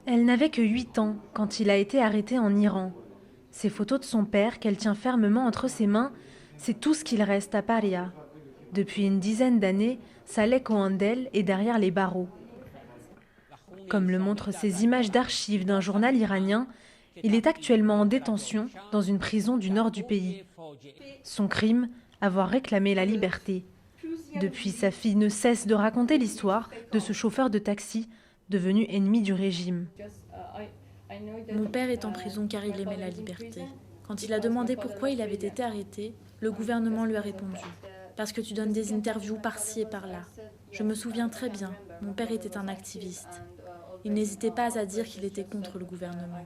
Elle n'avait que 8 ans quand il a été arrêté en Iran. Ces photos de son père qu'elle tient fermement entre ses mains, c'est tout ce qu'il reste à Paria. Depuis une dizaine d'années, Saleh Cohendel est derrière les barreaux. Comme le montrent ces images d'archives d'un journal iranien, il est actuellement en détention dans une prison du nord du pays. Son crime, avoir réclamé la liberté. Depuis, sa fille ne cesse de raconter l'histoire de ce chauffeur de taxi devenu ennemi du régime. Mon père est en prison car il aimait la liberté. Quand il a demandé pourquoi il avait été arrêté, le gouvernement lui a répondu: parce que tu donnes des interviews par-ci et par-là. Je me souviens très bien, mon père était un activiste. Il n'hésitait pas à dire qu'il était contre le gouvernement.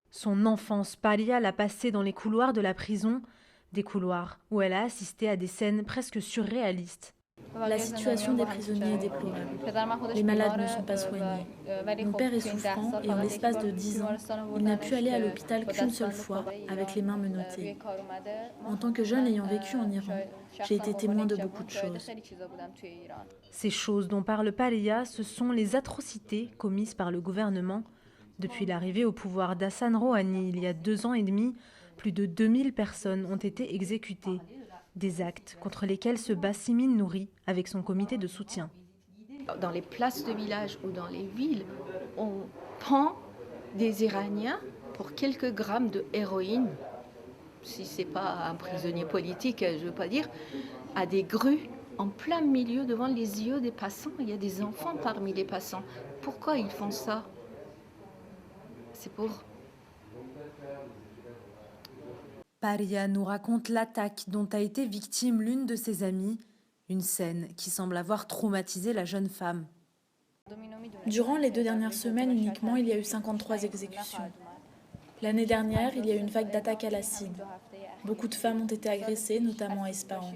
Son enfance, Palia l'a passée dans les couloirs de la prison, des couloirs où elle a assisté à des scènes presque surréalistes. La situation des prisonniers est déplorable. Les malades ne sont pas soignés. Mon père est souffrant et en l'espace de 10 ans, il n'a pu aller à l'hôpital qu'une seule fois avec les mains menottées. En tant que jeune ayant vécu en Iran, j'ai été témoin de beaucoup de choses. Ces choses dont parle Palia, ce sont les atrocités commises par le gouvernement. Depuis l'arrivée au pouvoir d'Hassan Rouhani il y a 2 ans et demi, plus de 2000 personnes ont été exécutées. Des actes contre lesquels se bat Simin Nouri avec son comité de soutien. Dans les places de village ou dans les villes, on prend des Iraniens pour quelques grammes de héroïne, si ce n'est pas un prisonnier politique, je ne veux pas dire, à des grues en plein milieu devant les yeux des passants. Il y a des enfants parmi les passants. Pourquoi ils font ça? C'est pour... Paria nous raconte l'attaque dont a été victime l'une de ses amies, une scène qui semble avoir traumatisé la jeune femme. Durant les 2 dernières semaines uniquement, il y a eu 53 exécutions. L'année dernière, il y a eu une vague d'attaques à l'acide. Beaucoup de femmes ont été agressées, notamment à Ispahan.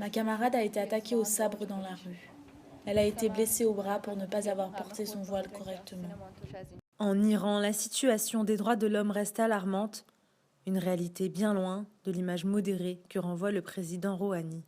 Ma camarade a été attaquée au sabre dans la rue. Elle a été blessée au bras pour ne pas avoir porté son voile correctement. En Iran, la situation des droits de l'homme reste alarmante, une réalité bien loin de l'image modérée que renvoie le président Rouhani.